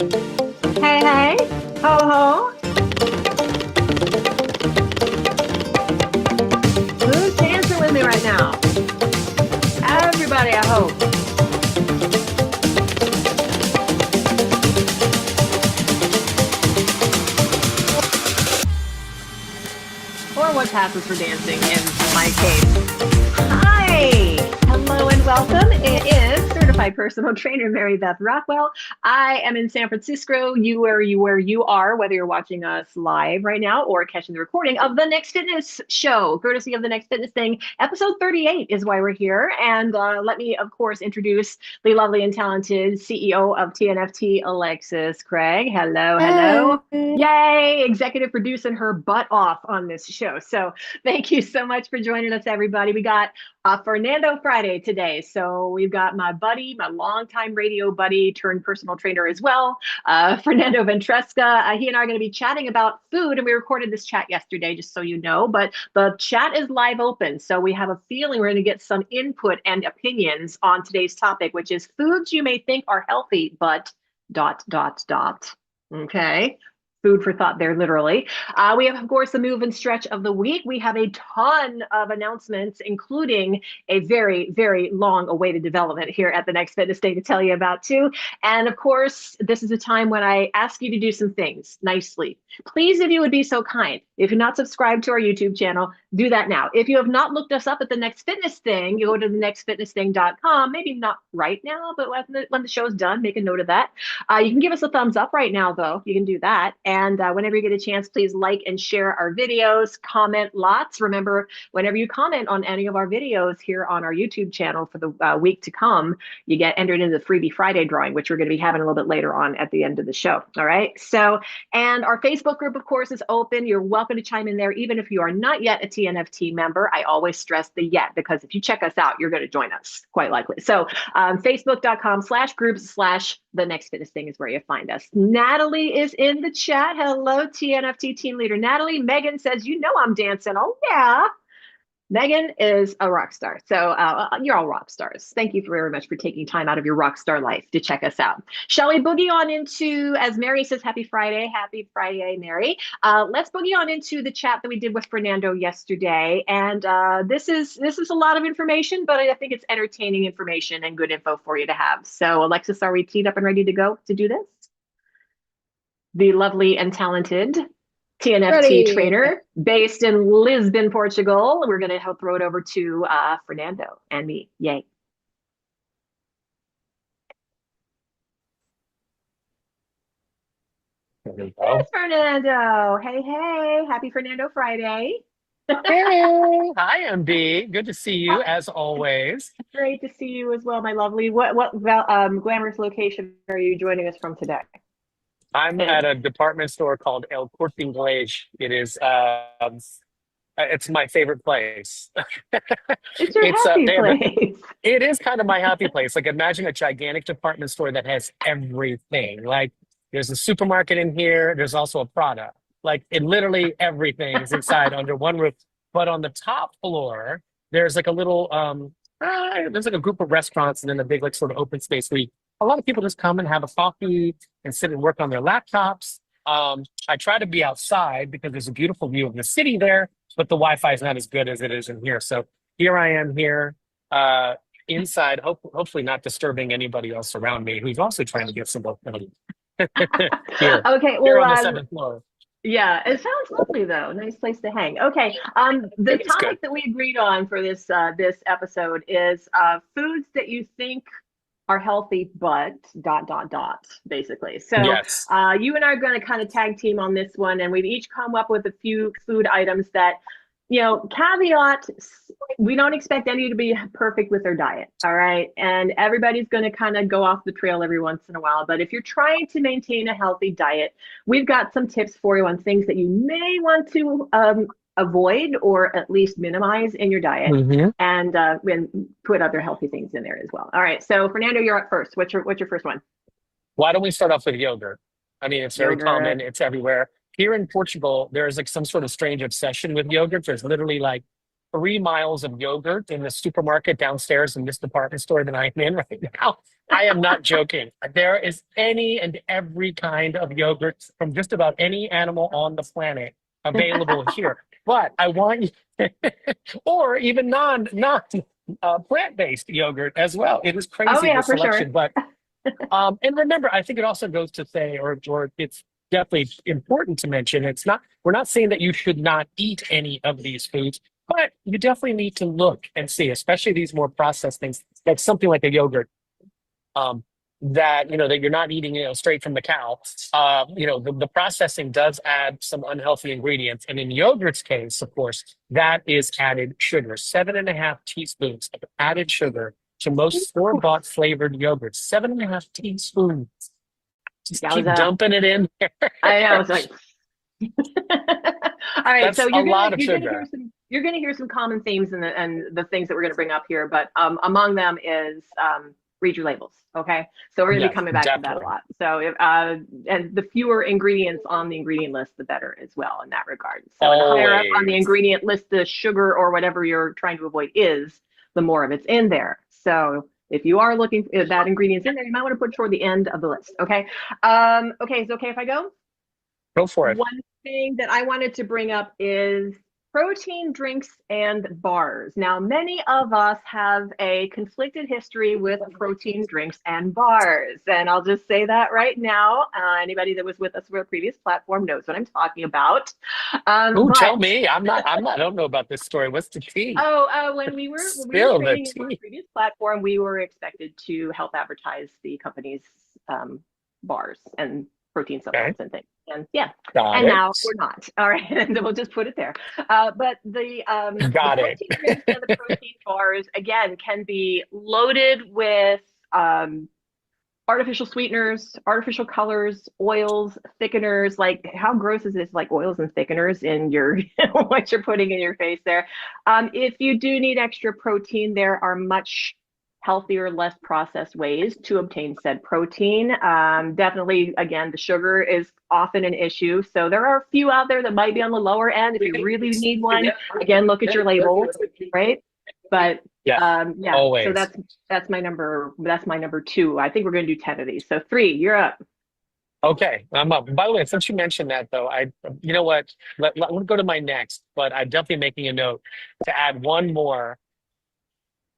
Hey, hey, ho, ho. Who's dancing with me right now? Everybody, I hope. Or what passes for dancing in my case. Hi, hello and welcome. It is certified personal trainer Mary Beth Rockwell. I am in San Francisco. You are, whether you're watching us live right now or catching the recording of the Next Fitness Show, courtesy of the Next Fitness Thing. Episode 38 is why we're here. And let me, of course, introduce the lovely and talented CEO of TNFT, Alexis Craig. Hello, Hey. hello. Yay, executive producing her butt off on this show. So thank you so much for joining us, everybody. We got Fernando Friday today. So we've got my buddy, my longtime radio buddy turned personal trainer as well, Fernando Ventresca. He and I are going to be chatting about food, and we recorded this chat yesterday, just so you know. But the chat is live open, so we have a feeling we're going to get some input and opinions on today's topic, which is foods you may think are healthy, but dot dot dot. Okay, food for thought there, literally. We have, of course, the move and stretch of the week. We have a ton of announcements, including a very, very long awaited development here at the Next Fitness Day to tell you about, too. And of course, this is a time when I ask you to do some things nicely. Please, if you would be so kind, if you're not subscribed to our YouTube channel, do that now. If you have not looked us up at the Next Fitness Thing, you go to thenextfitnessthing.com. Maybe not right now, but when the show's done, make a note of that. You can give us a thumbs up right now, though. You can do that. And whenever you get a chance, please like and share our videos, comment lots. Remember, whenever you comment on any of our videos here on our YouTube channel for the week to come, you get entered into the Freebie Friday drawing, which we're going to be having a little bit later on at the end of the show. All right. So, and our Facebook group, of course, is open. You're welcome to chime in there, even if you are not yet a TNFT member. I always stress the yet, because if you check us out, you're going to join us, quite likely. So facebook.com/groups/the Next Fitness Thing is where you find us. Natalie is in the chat. Hello, TNFT team leader Natalie. Megan says, you know I'm dancing. Oh, yeah. Megan is a rock star. So you're all rock stars. Thank you very much for taking time out of your rock star life to check us out. Shall we boogie on into, as Mary says, happy Friday, Mary. Let's boogie on into the chat that we did with Fernando yesterday. And this is a lot of information, but I think it's entertaining information and good info for you to have. So Alexis, are we teed up and ready to go to do this? The lovely and talented TNFT Ready. trainer based in Lisbon, Portugal. We're going to help throw it over to Fernando and me. Yay. There we Yes, go. Fernando. Hey, hey. Happy Fernando Friday. Hey, hi, MB. Good to see you as always. Great to see you as well, my lovely. What glamorous location are you joining us from today? I'm at a department store called El Corte Inglés. It's my favorite place. It's your It's happy they have place. it is kind of my happy place. Like imagine a gigantic department store that has everything. Like there's a supermarket in here. There's also a Prada. Like it literally everything is inside under one roof. But on the top floor, there's like a little there's like a group of restaurants and then a big like sort of open space where a lot of people just come and have a coffee and sit and work on their laptops. I try to be outside because there's a beautiful view of the city there, but the Wi-Fi is not as good as it is in here. So here I am here inside, hopefully not disturbing anybody else around me who's also trying to get some mobility. here, Okay, here well, on the seventh floor. yeah, it sounds lovely though. Nice place to hang. Okay, the It's good. topic that we agreed on for this episode is foods that you think are healthy, but dot dot dot, basically. So Yes. you and I are going to kind of tag team on this one, and we've each come up with a few food items that, caveat, we don't expect any to be perfect with their diet, all right? And everybody's going to kind of go off the trail every once in a while. But if you're trying to maintain a healthy diet, we've got some tips for you on things that you may want to avoid or at least minimize in your diet, Hmm. and put other healthy things in there as well. All right, so Fernando, you're up first. What's your first one? Why don't we start off with yogurt? I mean, it's very common. Yogurt. It's everywhere. Here in Portugal, there is like some sort of strange obsession with yogurt. There's literally like 3 miles of yogurt in the supermarket downstairs in this department store that I'm in right now. I am not joking. There is any and every kind of yogurt from just about any animal on the planet available here. But I want you, or even non plant-based yogurt as well. It is Oh crazy yeah, the for sure. selection. But and remember, I think it also goes to say, or it's definitely important to mention, we're not saying that you should not eat any of these foods, but you definitely need to look and see, especially these more processed things, like something like a yogurt, um, that that you're not eating, straight from the cow. The processing does add some unhealthy ingredients, and in yogurt's case, of course, that is added sugar. 7.5 teaspoons of added sugar to most store-bought flavored yogurts. 7.5 teaspoons. Just keep Yowza. dumping it in. I know. It's like, all right. That's So a lot of sugar. you're gonna hear some common themes and the things that we're gonna bring up here, but among them is read your labels. Okay. So we're gonna be Yes, coming back to that a definitely. lot. So if and the fewer ingredients on the ingredient list, the better as well in that regard. So and the higher up on the Always. ingredient list the sugar or whatever you're trying to avoid is, the more of it's in there. So if you are looking if that ingredient's in there, you might want to put it toward the end of the list. Okay. Okay, is it okay if I go? Go for it. One thing that I wanted to bring up is protein drinks and bars. Now, many of us have a conflicted history with protein drinks and bars. And I'll just say that right now. Anybody that was with us for a previous platform knows what I'm talking about. Ooh, tell But me. I don't know about this story. What's the tea? when we were Spill the training for a tea. previous platform, we were expected to help advertise the company's bars and protein Okay, supplements and things. And yeah, got and it. now we're not. All right, and we'll just put it there. But the Got it. protein drinks and the protein bars again can be loaded with artificial sweeteners, artificial colors, oils, thickeners. Like, how gross is this? Like oils and thickeners in your what you're putting in your face there. If you do need extra protein, there are much healthier, less processed ways to obtain said protein. Definitely, again, the sugar is often an issue. So there are a few out there that might be on the lower end. If you really need one, again, look at your label, right? But Yeah, yeah, so always. that's my number two. I think we're going to do 10 of these. So three, you're up. Okay, I'm up. By the way, since you mentioned that, though, you know what? Let me go to my next, but I'm definitely making a note to add one more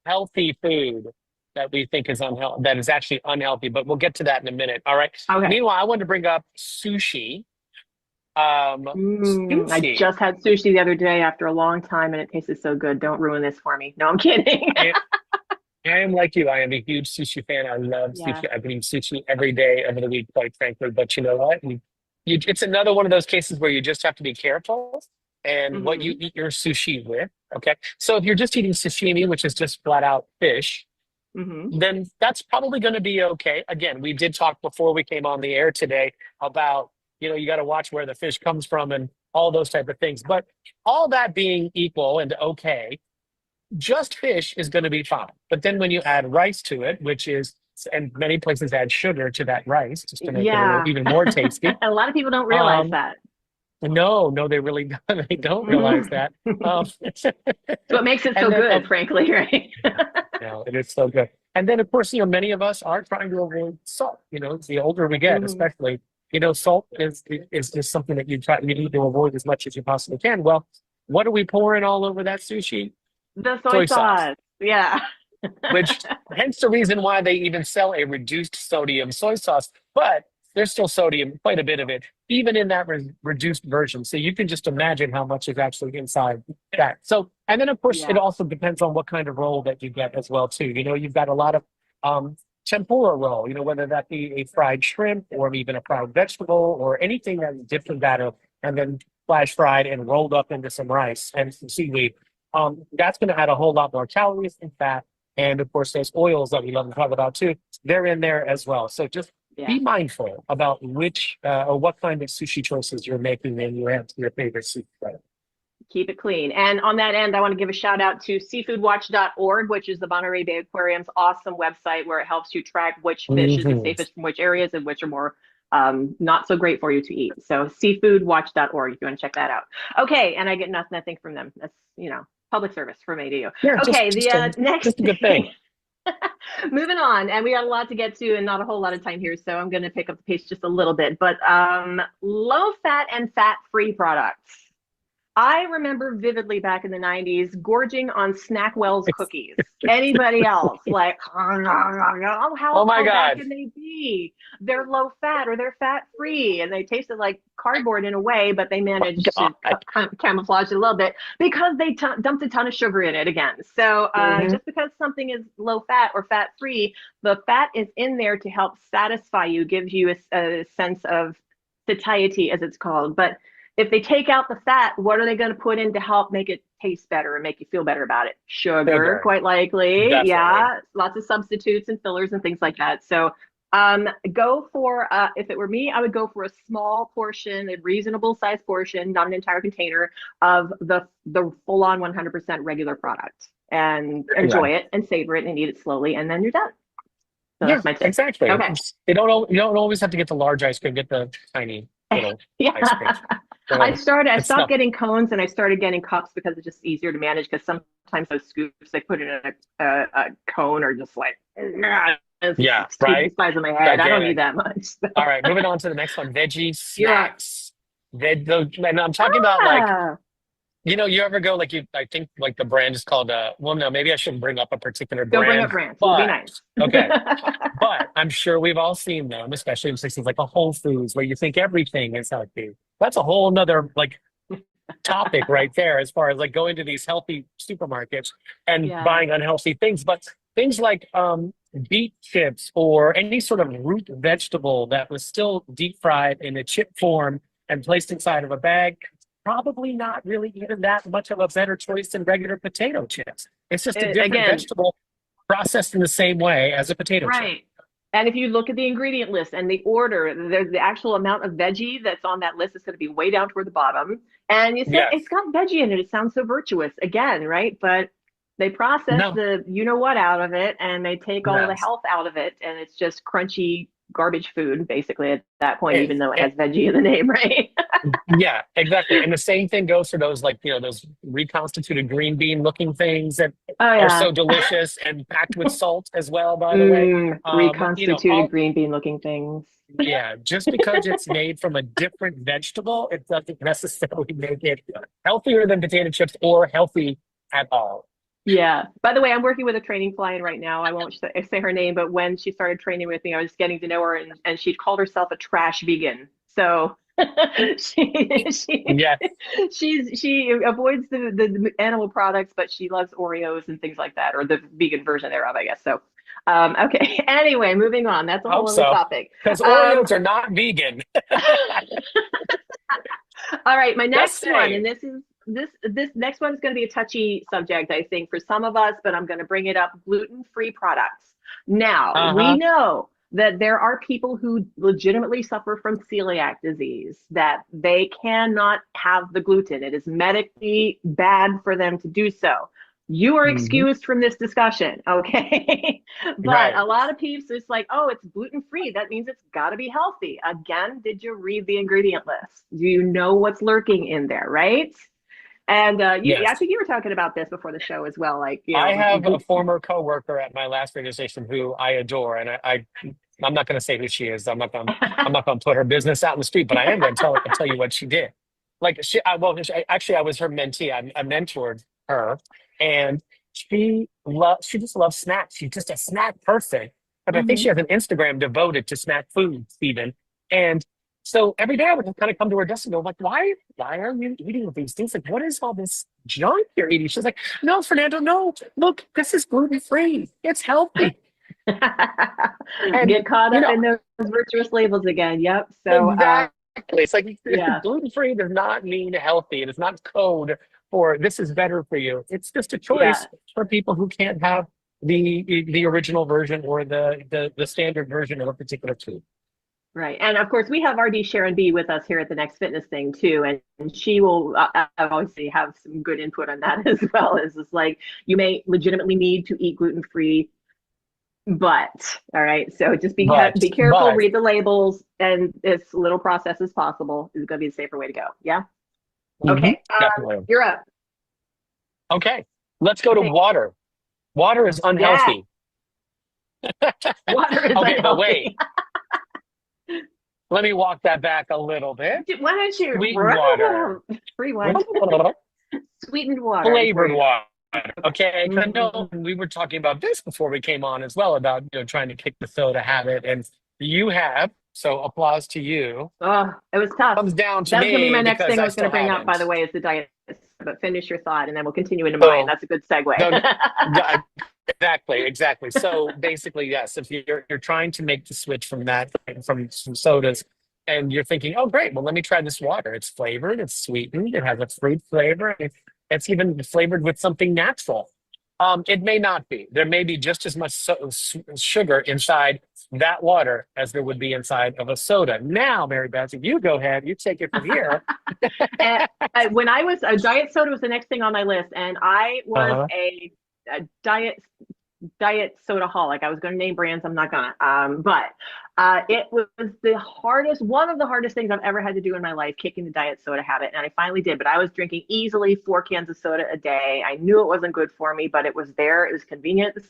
healthy food that we think is unhealthy, that is actually unhealthy, but we'll get to that in a minute. All right. Okay. Meanwhile, I wanted to bring up sushi. I Sushi. just had sushi the other day after a long time and it tasted so good. Don't ruin this for me. No, I'm kidding. I, I am like you. I am a huge sushi fan. I love Yeah. sushi. I've been eating sushi every day of the week, quite frankly. But you know what? It's another one of those cases where you just have to be careful and what you Hmm. eat your sushi with. Okay. So if you're just eating sashimi, which is just flat out fish, Hmm. then that's probably going to be okay. Again, we did talk before we came on the air today about, you got to watch where the fish comes from and all those type of things. But all that being equal and okay, just fish is going to be fine. But then when you add rice to it, and many places add sugar to that rice just to make it a little Yeah. even more tasty. A lot of people don't realize Um, that. no, no, they really don't. They don't realize Mhm. that. Um, So what makes it and so then, good, frankly, right? it is so good. And then, of course, many of us are trying to avoid salt. The older we get, Hmm. especially, salt is just something that you need to avoid as much as you possibly can. Well, what are we pouring all over that sushi? The soy Soy sauce, sauce. Yeah. which hence the reason why they even sell a reduced sodium soy sauce. But there's still sodium, quite a bit of it, even in that reduced version. So you can just imagine how much is actually inside that. So, and then of course, it Yeah. also depends on what kind of roll that you get as well too. You've got a lot of tempura roll. Whether that be a fried shrimp or even a fried vegetable or anything that's dipped in batter and then flash fried and rolled up into some rice and some seaweed. That's going to add a whole lot more calories and fat. And of course, those oils that we love to talk about too, they're in there as well. So just Yeah. be mindful about which or what kind of sushi choices you're making when you have your favorite sushi. Right? Keep it clean. And on that end, I want to give a shout out to seafoodwatch.org, which is the Monterey Bay Aquarium's awesome website where it helps you track which fish is the Hmm. safest from which areas and which are more not so great for you to eat. So seafoodwatch.org if you want to check that out. Okay, and I get nothing I think from them. That's public service for me to you. Yeah, Okay, the next just a good thing. thing. Moving on, and we got a lot to get to and not a whole lot of time here, so I'm going to pick up the pace just a little bit. But low fat and fat free products. I remember vividly back in the 90s gorging on Snackwell's cookies. Anybody else? Like, oh, Oh my how bad God. can they be? They're low fat or they're fat free, and they tasted like cardboard in a way, but they managed to God. camouflage it a little bit because they dumped a ton of sugar in it again. So Hmm. just because something is low fat or fat free, the fat is in there to help satisfy you, give you a sense of satiety, as it's called. But if they take out the fat, what are they going to put in to help make it taste better and make you feel better about it? Sugar, Sugar, quite likely. definitely. Yeah, lots of substitutes and fillers and things like that. So go for, if it were me, I would go for a small portion, a reasonable size portion, not an entire container of the full on 100% regular product, and Yeah. enjoy it and savor it and eat it slowly, and then you're done. So Yeah, that's my tip. exactly. Okay. You don't always have to get the large ice cream, get the tiny little Yeah. ice cream. So I it's stopped stuff. getting cones and I started getting cups because it's just easier to manage because sometimes those scoops they put in a cone are just like, it's a Yeah, scoop the right? size of my head. I don't need Gigantic. that much. All So. right, moving on to the next one, veggie You're up. snacks. And I'm talking about like, Ah, you ever go like I think like the brand is called well no, maybe I shouldn't bring up a particular don't bring up brand, brands. We'll be but nice. okay. But I'm sure we've all seen them, especially in places like a Whole Foods where you think everything is healthy. That's a whole nother like topic right there as far as like going to these healthy supermarkets and Yeah. buying unhealthy things. But things like beet chips or any sort of root vegetable that was still deep fried in a chip form and placed inside of a bag, probably not really even that much of a better choice than regular potato chips. It's just a different Again, vegetable processed in the same way as a potato chip. right. And if you look at the ingredient list and the order, the actual amount of veggie that's on that list is going to be way down toward the bottom. And you say it's Yes. got veggie in it. It sounds so virtuous again, right? But they process No. the you know what out of it and they take all the Yes. health out of it. And it's just crunchy garbage food, basically, at that point, It, even though it has it, veggie in the name, right? yeah, exactly. And the same thing goes for those like, those reconstituted green bean looking things that Oh, are yeah. so delicious and packed with salt as well, by the way. Reconstituted All green bean looking things. yeah, just because it's made from a different vegetable, it doesn't necessarily make it healthier than potato chips or healthy at all. Yeah. By the way, I'm working with a training client right now. I won't say her name, but when she started training with me, I was getting to know her, and she called herself a trash vegan. So she Yeah. she avoids the animal products, but she loves Oreos and things like that, or the vegan version thereof, I guess. So, okay. Anyway, moving on. That's a I hope whole other so. topic. Because Um, Oreos are not vegan. All right, my Just next one, and saying. this next one is going to be a touchy subject, I think, for some of us, but I'm going to bring it up: gluten-free products. Now, we Uh-huh. know that there are people who legitimately suffer from celiac disease, that they cannot have the gluten. It is medically bad for them to do so. You are Hmm. excused from this discussion, okay? But Right. a lot of peeps, it's like, oh, it's gluten free. That means it's got to be healthy. Again, did you read the ingredient list? Do you know what's lurking in there, right? And I Yes. think you were talking about this before the show as well. Like, I have a former coworker at my last radio station who I adore, and I'm not going to say who she is. I'm not going to put her business out in the street, but I am going to tell you what she did. Like actually, I was her mentee. I mentored her, and she just loves snacks. She's just a snack person. But I think Mhm. she has an Instagram devoted to snack food, Stephen. And so every day I would just kind of come to her desk and go, like, why are you eating these things? Like, what is all this junk you're eating? She's like, no, Fernando, no. Look, this is gluten free. It's healthy. And Get caught you up know, in those virtuous labels again. Yep. So, exactly. It's like yeah, gluten free does not mean healthy. It is not code for this is better for you. It's just a yeah. choice for people who can't have the original version or the standard version of a particular food. Right. And of course, we have RD Sharon B with us here at the Next Fitness thing too. And she will obviously have some good input on that as well. As it's like you may legitimately need to eat gluten free, but all right. So just be careful, But read the labels, and as little processed as possible is going to be the safer way to go. Yeah. mhm, Okay. definitely. You're up. Okay, let's go I to think, water. Water is yeah, unhealthy. water is Okay, but wait, unhealthy. let me walk that back a little bit. Why don't Sweetened water. you rewind? Sweetened water is where Flavored you're at. water. Okay, 'cause I know Mhm. we were talking about this before we came on as well about trying to kick the soda habit, and you have. So applause to you. Oh, it was tough. Comes down to That was going to be me my next because thing I I was going to still bring up, by haven't. the way, is the diet. But finish your thought and then we'll continue into mine. So That's a good segue. no, no, yeah, exactly, exactly. So basically, yes, if you're trying to make the switch from that from some sodas, and you're thinking, oh great, well let me try this water. It's flavored, it's sweetened, it has a fruit flavor, and it's even flavored with something natural. It may not be. There may be just as much sugar inside that water as there would be inside of a soda. Now, Mary Beth, if you go ahead, you take it from here. And when I was a diet soda was the next thing on my list, and I was Uh-huh. a diet soda holic. I was going to name brands. I'm not gonna. But it was one of the hardest things I've ever had to do in my life, kicking the diet soda habit. And I finally did. But I was drinking easily 4 cans of soda a day. I knew it wasn't good for me, but it was there. It was convenient. The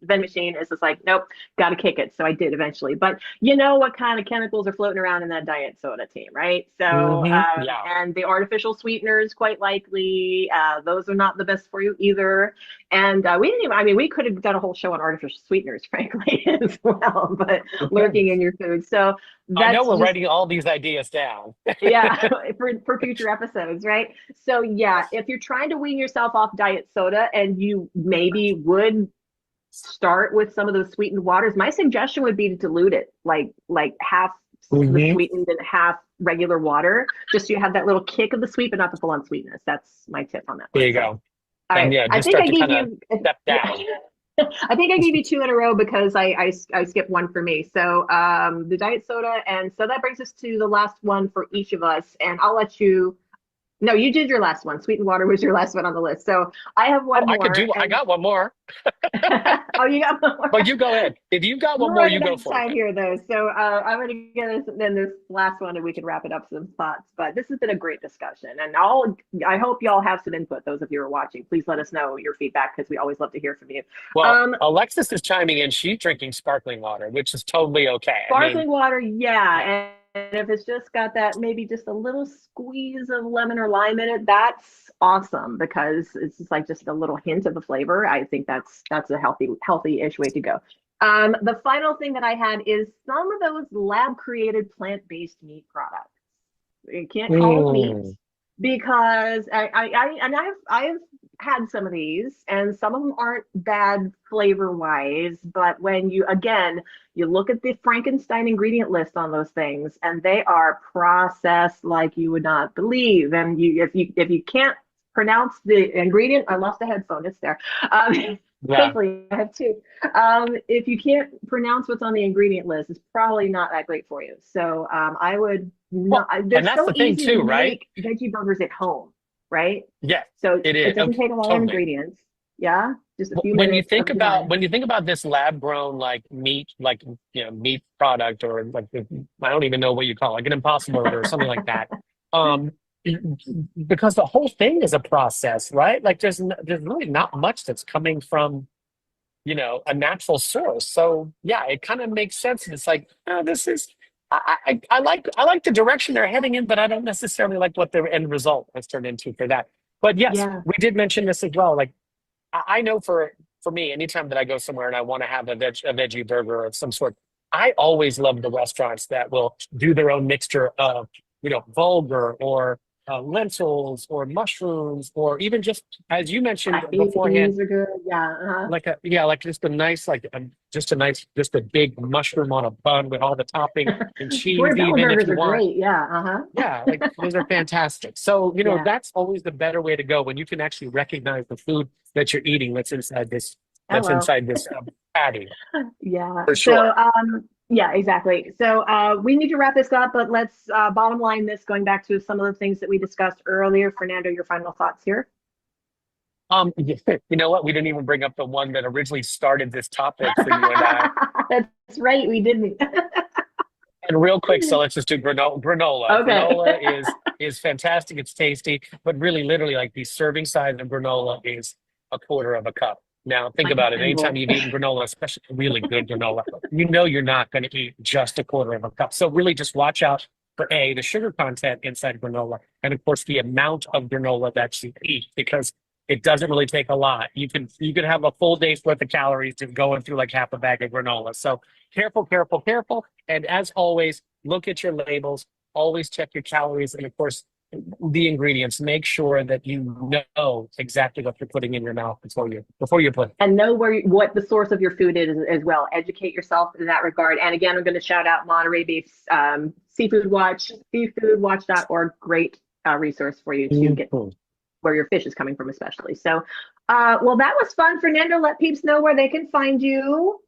vending machine is just like, nope, got to kick it. So I did eventually. But you know what kind of chemicals are floating around in that diet soda team, right? So, Yeah. and the artificial sweeteners, quite likely, those are not the best for you either. And we didn't even, I mean, we could have done a whole show on artificial sweeteners, frankly, as well, but Okay. lurking in your food. So I know that's we're just, writing all these ideas down. yeah, for future episodes, right? So, yeah, if you're trying to wean yourself off diet soda and you maybe would start with some of those sweetened waters, my suggestion would be to dilute it, like half the Hmm. sweetened and half regular water, just so you have that little kick of the sweet, but not the full on sweetness. That's my tip on that There one. you So, go. all And right, yeah, I just think start I to gave kind of you, step yeah. down. I think I gave you two in a row because I skipped one for me. So the diet soda, and so that brings us to the last one for each of us. And I'll let you. No, you did your last one. Sweetened water was your last one on the list. So I have Oh, one more, I and got one more. oh, you got one more. But you go ahead. If you've got one We're more, you running go out of for time it. here, though. So I'm going to get this, then this last one, and we can wrap it up some thoughts. But this has been a great discussion, and I hope y'all have some input. Those of you who are watching, please let us know your feedback because we always love to hear from you. Well, Um, Alexis is chiming in. She's drinking sparkling water, which is totally okay. I mean, Sparkling water, yeah. yeah. And if it's just got that maybe just a little squeeze of lemon or lime in it, that's awesome because it's just like just a little hint of the flavor. I think that's a healthy-ish way to go. The final thing that I had is some of those lab created plant-based meat products. You can't call it meat Mm. because I've had some of these, and some of them aren't bad flavor wise, but when you again you look at the Frankenstein ingredient list on those things, and they are processed like you would not believe. And if you can't pronounce the ingredient, I lost a headphone. It's there. Yeah. Thankfully, I have two. If you can't pronounce what's on the ingredient list, it's probably not that great for you. So I would not. Well, They're and that's so the thing easy to too, right? make veggie burgers at home, right? Yeah, So it is. it doesn't Okay, take a lot of totally. ingredients. Yeah, just a few When you minutes think of about time. this lab grown like meat, like meat product, or like I don't even know what you call it, like an Impossible Burger or something like that. Um, because the whole thing is a process, right? Like there's really not much that's coming from a natural source. So yeah, it kind of makes sense. And it's like, oh, this is I like the direction they're heading in, but I don't necessarily like what their end result has turned into for that. But yes, Yeah. we did mention this as well. Like I know for me, anytime that I go somewhere and I want to have a veggie burger of some sort, I always love the restaurants that will do their own mixture of vulgar or lentils or mushrooms or even just as you mentioned Black beforehand, beans are good. Yeah. like just a nice just a big mushroom on a bun with all the topping and cheese Portobello even if burgers you are want. great. Yeah. Uh-huh. Yeah, like those are fantastic. So, Yeah. that's always the better way to go when you can actually recognize the food that you're eating that's Hello. inside this patty Yeah. for So, sure. yeah, exactly. So, we need to wrap this up, but let's bottom line this, going back to some of the things that we discussed earlier. Fernando, your final thoughts here. You know what? We didn't even bring up the one that originally started this topic for you and I. That's right. We didn't. And real quick, so let's just do granola. Okay. Granola is is fantastic. It's tasty, but really, literally, like the serving size of granola is a quarter of a cup. Now, think Like about a it. Anytime thimble. you've eaten granola, especially really good granola, you know you're not going to eat just a quarter of a cup. So really just watch out for A, the sugar content inside granola, and of course the amount of granola that you eat, because it doesn't really take a lot. You can have a full day's worth of calories just going through like half a bag of granola. So careful, careful, careful. And as always, look at your labels, always check your calories, and of course the ingredients. Make sure that you know exactly what you're putting in your mouth before you put it. And know what the source of your food is as well. Educate yourself in that regard. And again, I'm going to shout out Monterey Beef's Seafood Watch, seafoodwatch.org. Great resource for you to get where your fish is coming from, especially. So, well, that was fun. Fernando, let peeps know where they can find you.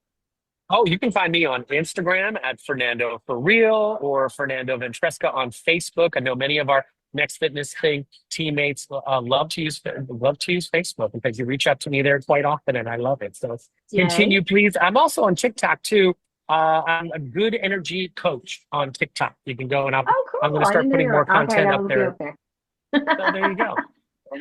Oh, you can find me on Instagram at Fernando for Real or Fernando Ventresca on Facebook. I know many of our Next Fitness Thing teammates love to use Facebook because you reach out to me there quite often, and I love it. So Yay. continue, please. I'm also on TikTok too. I'm a good energy coach on TikTok. You can go and Oh, I'm cool. going to I start didn't know putting you're more okay. content I'll up look you there. up there. So there you go.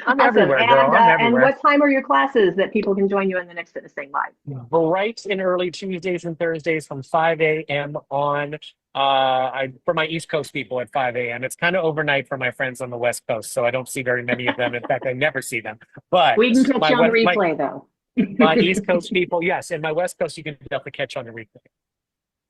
I'm Awesome. everywhere, girl. I'm And everywhere. what time are your classes that people can join you in the Next Fitness Thing live? Bright and early Tuesdays and Thursdays from 5 a.m. on. For my East Coast people at 5 a.m. It's kind of overnight for my friends on the West Coast, so I don't see very many of them. In fact, I never see them. But We can catch my you on the West, replay, though. my East Coast people, yes, and my West Coast, you can definitely catch on the replay.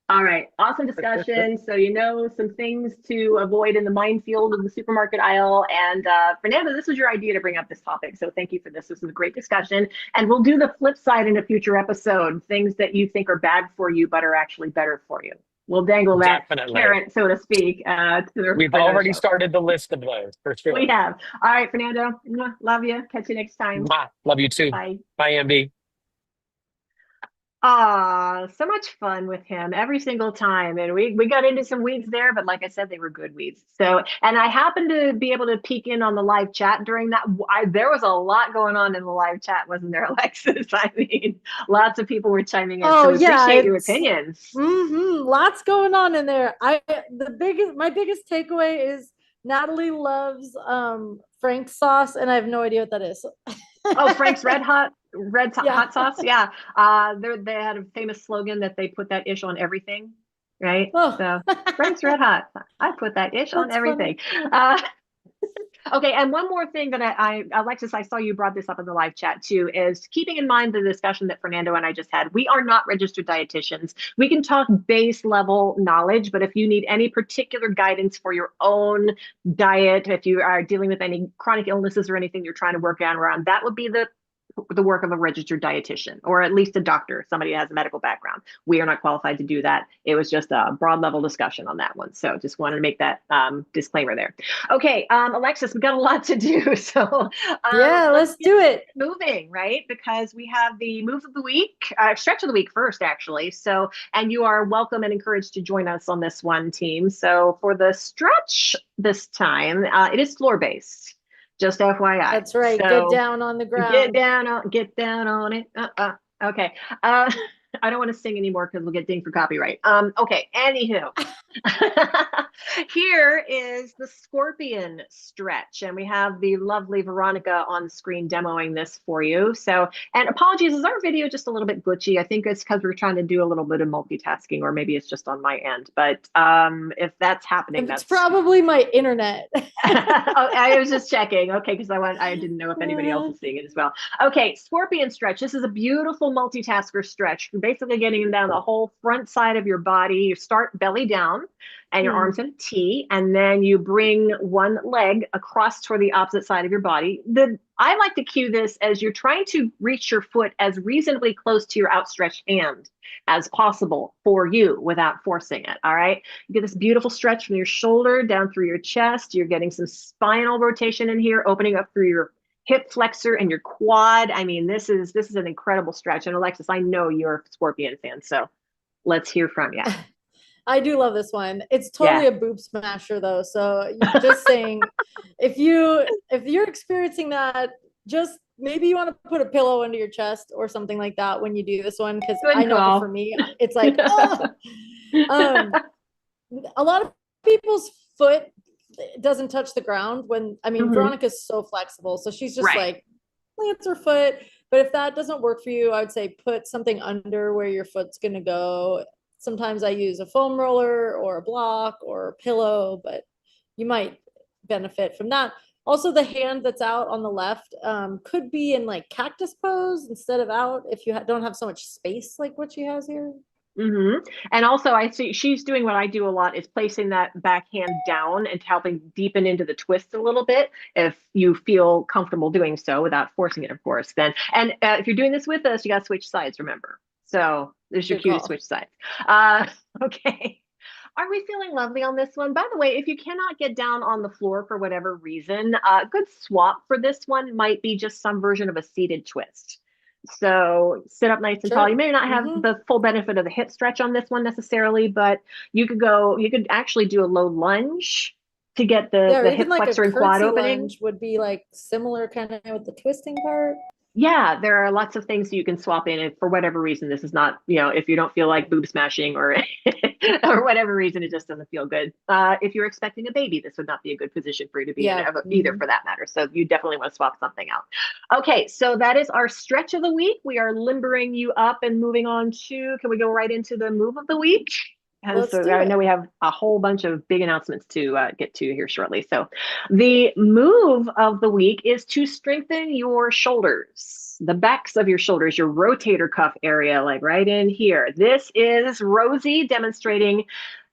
All right. Awesome discussion. So you know some things to avoid in the minefield of the supermarket aisle. And Fernando, this was your idea to bring up this topic. So thank you for this. This was a great discussion. And we'll do the flip side in a future episode, things that you think are bad for you, but are actually better for you. We'll dangle that Definitely. carrot, so to speak, to the We've Fernando already show. started the list of those for sure. We have. All right, Fernando. Love you. Catch you next time. Love you too. Bye. Bye, MB. So much fun with him every single time. And we got into some weeds there, but like I said, they were good weeds. So, and I happened to be able to peek in on the live chat during that. There was a lot going on in the live chat, wasn't there, Alexis? I mean, lots of people were chiming in. Oh, so we yeah, appreciate your opinions. Lots going on in there. My biggest takeaway is Natalie loves Frank's sauce, and I have no idea what that is. Oh, Frank's hot sauce. Yeah. They had a famous slogan that they put that ish on everything, right? Oh. So Frank's Red Hot. I put that ish on That's everything. Okay, and one more thing that Alexis, I saw you brought this up in the live chat too, is keeping in mind the discussion that Fernando and I just had. We are not registered dietitians. We can talk base level knowledge, but if you need any particular guidance for your own diet, if you are dealing with any chronic illnesses or anything you're trying to work on around, that would be the work of a registered dietitian, or at least a doctor, somebody who has a medical background. We are not qualified to do that. It was just a broad level discussion on that one. So just wanted to make that disclaimer there. Okay, Alexis, we got a lot to do. So yeah, let's do it. Moving, right? Because we have the move of the week, stretch of the week first, actually. So, and you are welcome and encouraged to join us on this one, team. So for the stretch this time, it is floor based. Just FYI. That's right. So, get down on the ground. Get down on it. Okay. I don't want to sing anymore because we'll get dinged for copyright. Okay. Anywho, here is the scorpion stretch, and we have the lovely Veronica on screen demoing this for you. So, and apologies, is our video just a little bit glitchy? I think it's because we're trying to do a little bit of multitasking, or maybe it's just on my end. But if that's happening, it's probably my internet. I was just checking. Okay, because I didn't know if anybody else is seeing it as well. Okay, scorpion stretch. This is a beautiful multitasker stretch. You're basically getting down the whole front side of your body. You start belly down and your arms in a T, and then you bring one leg across toward the opposite side of your body. I like to cue this as you're trying to reach your foot as reasonably close to your outstretched hand as possible for you without forcing it. All right. You get this beautiful stretch from your shoulder down through your chest. You're getting some spinal rotation in here, opening up through your hip flexor and your quad. I mean, this is an incredible stretch. And Alexis, I know you're a Scorpion fan, so let's hear from you. I do love this one. It's totally a boob smasher though. So just saying, if you're experiencing that, just maybe you want to put a pillow under your chest or something like that when you do this one, because I know for me it's like a lot of people's foot it doesn't touch the ground when, I mean, Veronica's so flexible. So she's just like, plants her foot. But if that doesn't work for you, I would say put something under where your foot's going to go. Sometimes I use a foam roller or a block or a pillow, but you might benefit from that. Also, the hand that's out on the left could be in like cactus pose instead of out if you don't have so much space like what she has here. And also I see she's doing what I do a lot, is placing that back hand down and helping deepen into the twist a little bit if you feel comfortable doing so without forcing it, of course. Then, and if you're doing this with us, you got to switch sides, remember. So there's your cue to switch sides. Okay. Are we feeling lovely on this one? By the way, if you cannot get down on the floor for whatever reason, a good swap for this one might be just some version of a seated twist. So sit up nice and tall. You may not have the full benefit of the hip stretch on this one necessarily, but you could actually do a low lunge to get the hip flexor and quad opening. Lunge would be like similar kind of with the twisting part. Yeah, there are lots of things you can swap in if for whatever reason this is not, if you don't feel like boob smashing or or whatever reason it just doesn't feel good. If you're expecting a baby, this would not be a good position for you to be in either for that matter. So you definitely want to swap something out. Okay, so that is our stretch of the week. We are limbering you up and moving on to, can we go right into the move of the week? And so I know we have a whole bunch of big announcements to get to here shortly. So the move of the week is to strengthen your shoulders, the backs of your shoulders, your rotator cuff area, like right in here. This is Rosie demonstrating.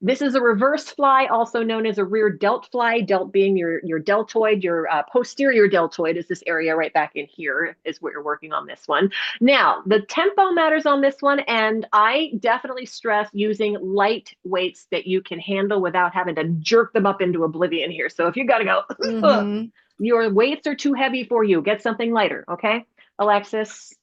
This is a reverse fly, also known as a rear delt fly, delt being your deltoid, your posterior deltoid is this area right back in here is what you're working on this one. Now, the tempo matters on this one, and I definitely stress using light weights that you can handle without having to jerk them up into oblivion here. So if you got to go, your weights are too heavy for you, get something lighter, okay? Alexis?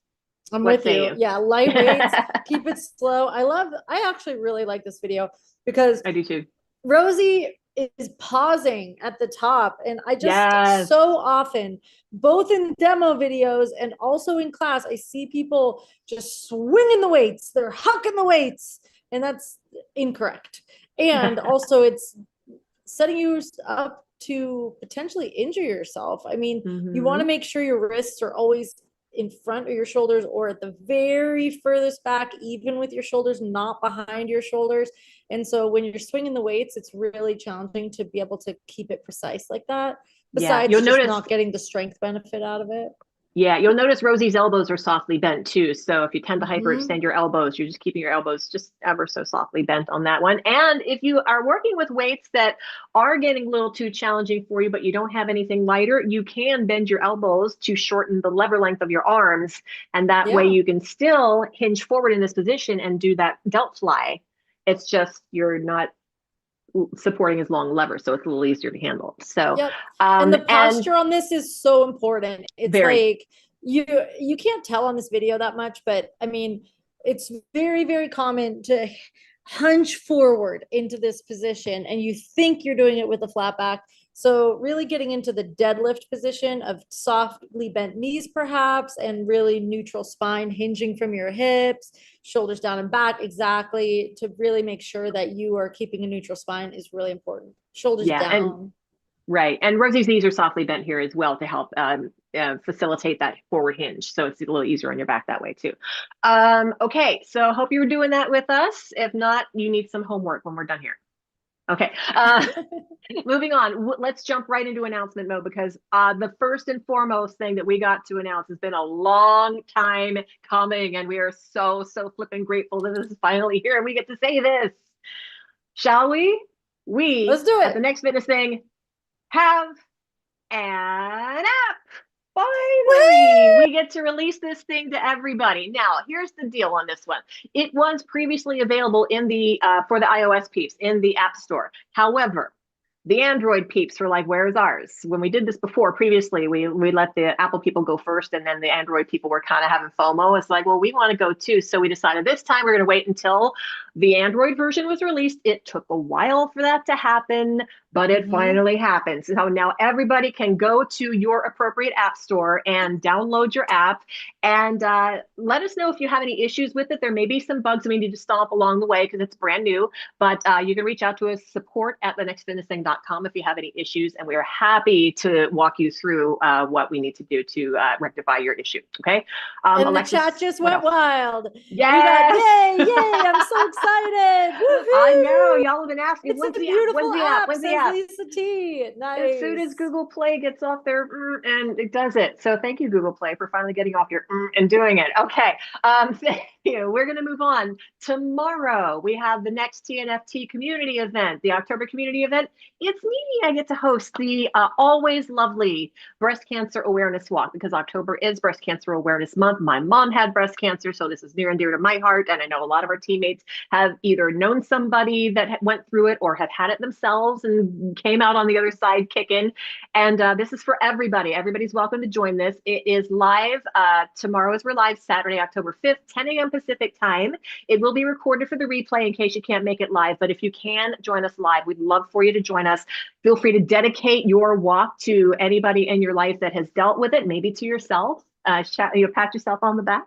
I'm with you. Yeah, light weights, keep it slow. I actually really like this video because I do too. Rosie is pausing at the top, and I just so often, both in demo videos and also in class, I see people just swinging the weights. They're hucking the weights, and that's incorrect. And also it's setting you up to potentially injure yourself. I mean, you want to make sure your wrists are always in front of your shoulders or at the very furthest back, even with your shoulders not behind your shoulders. And so when you're swinging the weights, it's really challenging to be able to keep it precise like that. Besides you'll notice not getting the strength benefit out of it. Yeah, you'll notice Rosie's elbows are softly bent too. So if you tend to hyperextend your elbows, you're just keeping your elbows just ever so softly bent on that one. And if you are working with weights that are getting a little too challenging for you, but you don't have anything lighter, you can bend your elbows to shorten the lever length of your arms. And that way you can still hinge forward in this position and do that delt fly. It's just you're not supporting his long lever, so it's a little easier to handle. So and the posture on this is so important. It's like you can't tell on this video that much, but I mean it's very, very common to hunch forward into this position and you think you're doing it with a flat back. So really getting into the deadlift position of softly bent knees perhaps, and really neutral spine hinging from your hips, shoulders down and back, exactly, to really make sure that you are keeping a neutral spine is really important. Shoulders down. And Rosie's knees are softly bent here as well to help facilitate that forward hinge. So it's a little easier on your back that way too. Okay, so hope you were doing that with us. If not, you need some homework when we're done here. Okay, moving on. Let's jump right into announcement mode because the first and foremost thing that we got to announce has been a long time coming, and we are so flipping grateful that this is finally here and we get to say this. Shall we? Let's do it. At the next fitness thing, have an app. Finally, we get to release this thing to everybody. Now, here's the deal on this one. It was previously available in the for the iOS peeps in the App Store. However, the Android peeps were like, where's ours? When we did this previously, we let the Apple people go first, and then the Android people were kind of having FOMO. It's like, well, we want to go too. So we decided this time we're going to wait until the Android version was released. It took a while for that to happen, but it finally happened. So now everybody can go to your appropriate app store and download your app and let us know if you have any issues with it. There may be some bugs we need to stomp along the way because it's brand new, but you can reach out to us, support@thenextfitnessthing.com. if you have any issues, and we are happy to walk you through what we need to do to rectify your issue. Okay. And Alexis, the chat just went wild. Yes. We got yay! I'm so excited. Woo-hoo! I know y'all have been asking. It's When's a the beautiful app? app, When's the says app? Lisa T. Nice. As soon as Google Play gets off their and it does it. So thank you, Google Play, for finally getting off your and doing it. Okay. Thank you. We're going to move on. Tomorrow, we have the next TNFT community event, the October community event. It's me. I get to host the always lovely breast cancer awareness walk, because October is breast cancer awareness month. My mom had breast cancer, so this is near and dear to my heart. And I know a lot of our teammates have either known somebody that went through it or have had it themselves and came out on the other side kicking. And this is for everybody. Everybody's welcome to join this. It is live. Tomorrow is we're live, Saturday, October 5th, 10 a.m. Pacific time. It will be recorded for the replay in case you can't make it live. But if you can join us live, we'd love for you to join us. Feel free to dedicate your walk to anybody in your life that has dealt with it, maybe to yourself. Pat yourself on the back.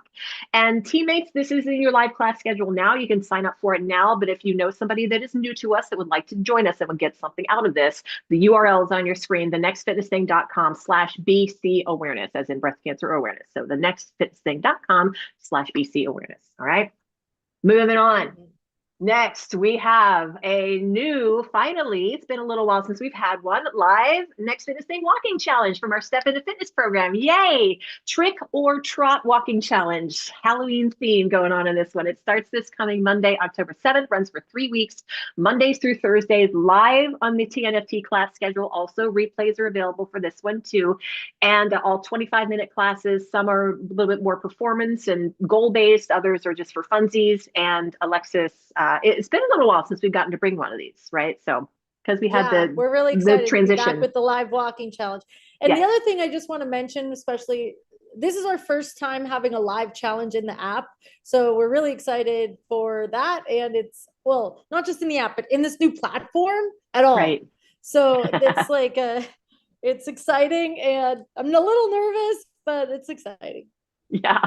And teammates, this is in your live class schedule now. You can sign up for it now. But if you know somebody that is new to us that would like to join us and would get something out of this, the URL is on your screen, thenextfitnessthing.com/BC awareness, as in breast cancer awareness. So thenextfitnessthing.com/BC awareness. All right. Moving on. Next, we have a new, finally, it's been a little while since we've had one, live Next Fitness Thing walking challenge from our Step Into Fitness program. Yay! Trick or Trot walking challenge. Halloween theme going on in this one. It starts this coming Monday, October 7th, runs for 3 weeks, Mondays through Thursdays, live on the TNFT class schedule. Also, replays are available for this one too. And all 25-minute classes. Some are a little bit more performance and goal-based. Others are just for funsies. And Alexis, it's been a little while since we've gotten to bring one of these, right? So because we had we're really excited the transition to be back with the live walking challenge. And the other thing I just want to mention, especially, this is our first time having a live challenge in the app. So we're really excited for that. And it's, well, not just in the app, but in this new platform at all. Right. So it's like, it's exciting, and I'm a little nervous, but it's exciting. Yeah,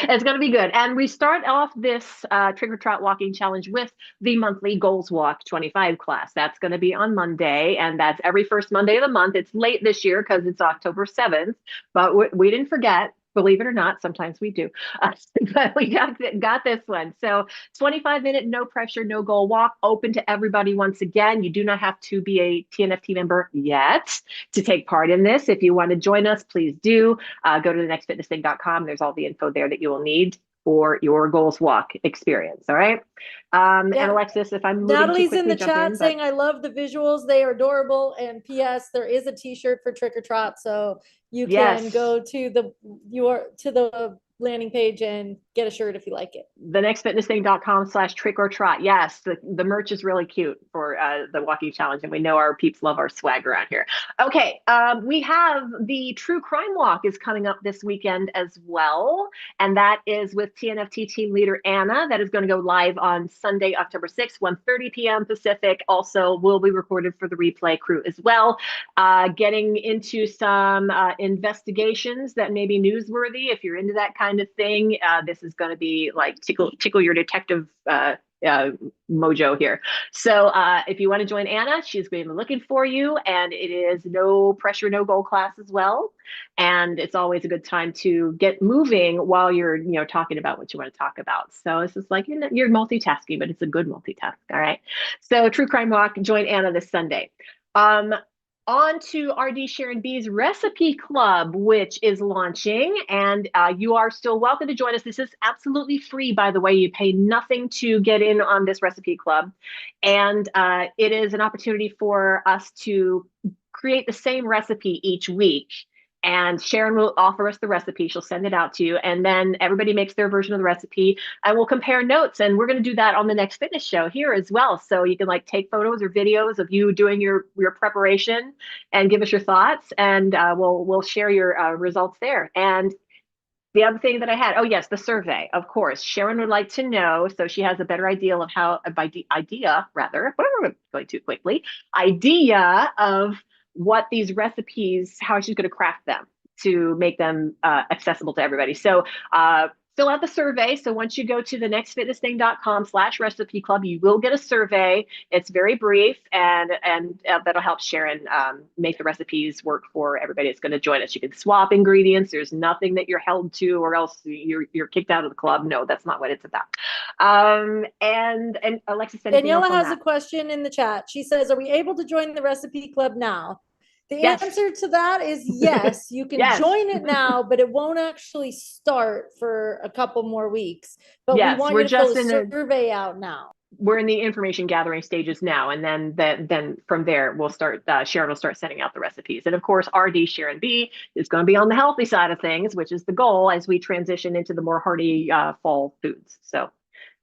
it's going to be good. And we start off this Trick or Trot walking challenge with the monthly Goals Walk 25 class. That's going to be on Monday, and that's every first Monday of the month. It's late this year because it's October 7th, but we didn't forget. Believe it or not, sometimes we do. But we got this one. So 25-minute, no pressure, no goal walk, open to everybody once again. You do not have to be a TNFT member yet to take part in this. If you want to join us, please do. Go to thenextfitnessthing.com. There's all the info there that you will need for your goals walk experience. All right. And Alexis, if I'm moving Natalie's too quickly, in the chat saying, I love the visuals. They are adorable. And P.S. there is a t-shirt for Trick or Trot. So you can go to the landing page and get a shirt if you like it. thenextfitnessthing.com/trick or trot. Yes, the merch is really cute for the walking challenge, and we know our peeps love our swag around here. Okay, we have the True Crime Walk is coming up this weekend as well, and that is with TNFT team leader Anna. That is going to go live on Sunday, October 6th, 1:30 p.m. Pacific. Also will be recorded for the replay crew as well. Getting into some investigations that may be newsworthy. If you're into that kind of thing, this is going to be like tickle your detective mojo here. So if you want to join Anna, she's going to be looking for you, and it is no pressure, no goal class as well. And it's always a good time to get moving while you're talking about what you want to talk about. So it's just like you're multitasking, but it's a good multitask. All right. So True Crime Walk, join Anna this Sunday. On to RD Sharon B's Recipe Club, which is launching, and you are still welcome to join us. This is absolutely free, by the way. You pay nothing to get in on this Recipe Club, and it is an opportunity for us to create the same recipe each week. And Sharon will offer us the recipe. She'll send it out to you. And then everybody makes their version of the recipe, and we'll compare notes. And we're going to do that on the Next Fitness show here as well. So you can take photos or videos of you doing your preparation and give us your thoughts. And we'll share your results there. And the other thing that I had, the survey, of course. Sharon would like to know, so she has a better idea of idea of what these recipes, how she's going to craft them to make them accessible to everybody. So fill out the survey. So once you go to the nextfitnessthing.com/recipe club, you will get a survey. It's very brief, and that'll help Sharon make the recipes work for everybody that's going to join us. You can swap ingredients. There's nothing that you're held to, or else you're kicked out of the club. No, that's not what it's about. And Alexis, Daniela has a question in the chat. She says, "Are we able to join the recipe club now?" The answer to that is yes. You can join it now, but it won't actually start for a couple more weeks. But we want you to fill the survey out now. We're in the information gathering stages now, and then from there we'll start. Sharon will start sending out the recipes, and of course, RD Sharon B is going to be on the healthy side of things, which is the goal as we transition into the more hearty fall foods. So,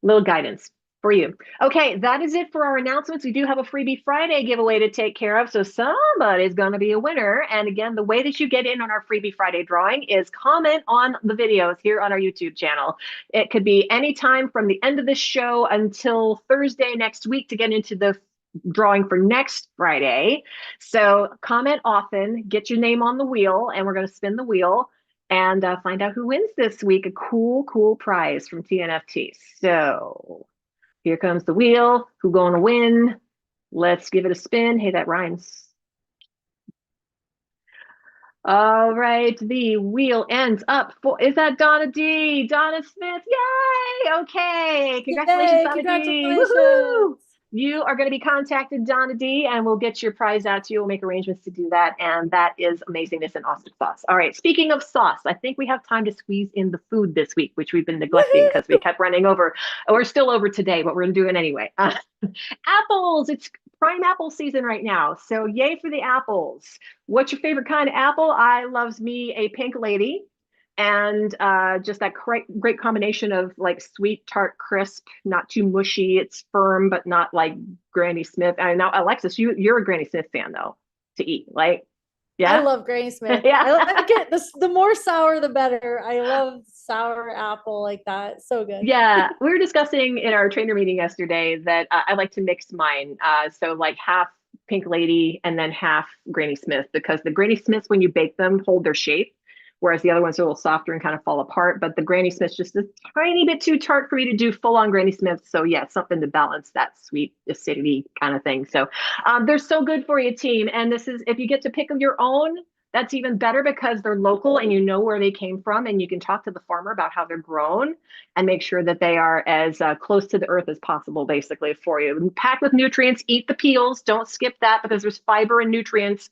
little guidance for you. Okay, that is it for our announcements. We do have a Freebie Friday giveaway to take care of, so somebody's going to be a winner. And again, the way that you get in on our Freebie Friday drawing is comment on the videos here on our YouTube channel. It could be any time from the end of this show until Thursday next week to get into the drawing for next Friday. So comment often, get your name on the wheel, and we're going to spin the wheel and find out who wins this week. A cool prize from TNFT. So here comes the wheel. Who gonna win? Let's give it a spin. Hey, that rhymes. All right, the wheel ends up for, is that Donna D? Donna Smith, yay! Okay, congratulations, Yay, Donna congratulations. D. Woo-hoo! You are going to be contacted, Donna D, and we'll get your prize out to you. We'll make arrangements to do that, and that is amazingness and awesome sauce. All right, speaking of sauce, I think we have time to squeeze in the food this week, which we've been neglecting because we kept running over. We're still over today, but we're going to do it anyway. Apples, it's prime apple season right now, so yay for the apples. What's your favorite kind of apple? I loves me a pink lady. And just that great combination of like sweet, tart, crisp, not too mushy. It's firm, but not like Granny Smith. I know, Alexis, you're a Granny Smith fan though, to eat, like, yeah. I love Granny Smith. Yeah. I like it. The more sour, the better. I love sour apple like that. So good. Yeah, we were discussing in our trainer meeting yesterday that I like to mix mine. So like half Pink Lady and then half Granny Smith, because the Granny Smiths, when you bake them, hold their shape, whereas the other ones are a little softer and kind of fall apart. But the Granny Smith's just a tiny bit too tart for me to do full-on Granny Smith. So yeah, something to balance that sweet acidity kind of thing. So they're so good for you, team. And this is, if you get to pick of your own, that's even better because they're local and you know where they came from, and you can talk to the farmer about how they're grown and make sure that they are as close to the earth as possible, basically, for you. Packed with nutrients, eat the peels. Don't skip that because there's fiber and nutrients.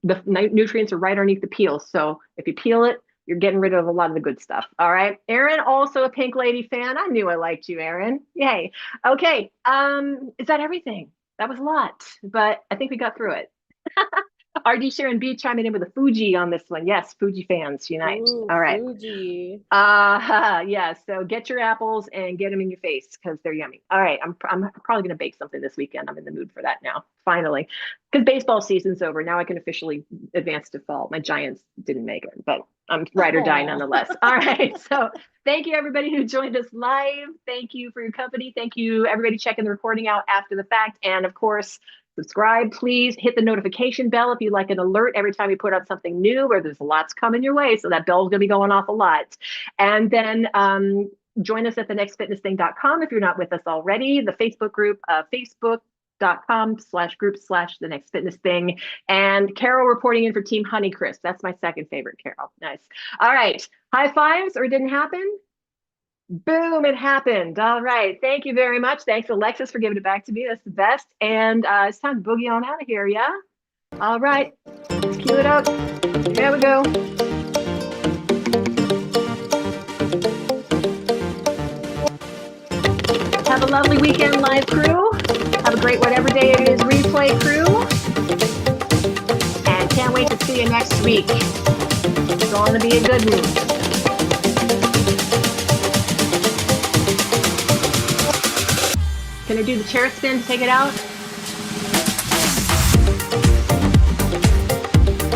The nutrients are right underneath the peels. So if you peel it, you're getting rid of a lot of the good stuff. All right. Aaron, also a Pink Lady fan. I knew I liked you, Aaron. Yay. Okay. Is that everything? That was a lot, but I think we got through it. RD Sharon B chiming in with a Fuji on this one. Yes, Fuji fans unite. Ooh, all right. Fuji. Yeah. So get your apples and get them in your face because they're yummy. All right. I'm probably gonna bake something this weekend. I'm in the mood for that now, finally, because baseball season's over. Now I can officially advance to fall. My Giants didn't make it, but I'm ride or die nonetheless. All right. So thank you everybody who joined us live. Thank you for your company. Thank you everybody checking the recording out after the fact, and of course, subscribe, please. Hit the notification bell if you'd like an alert every time we put out something new, or there's lots coming your way. So that bell's going to be going off a lot. And then join us at thenextfitnessthing.com if you're not with us already. The Facebook group, facebook.com/group/thenextfitnessthing. And Carol reporting in for Team Honeycrisp. That's my second favorite, Carol. Nice. All right. High fives, or it didn't happen? Boom, it happened. All right. Thank you very much. Thanks, Alexis, for giving it back to me. That's the best. And it's time to boogie on out of here, yeah? All right. Let's cue it up. Here we go. Have a lovely weekend, live crew. Have a great whatever day it is, replay crew. And can't wait to see you next week. It's going to be a good one. Can I do the chair spin to take it out?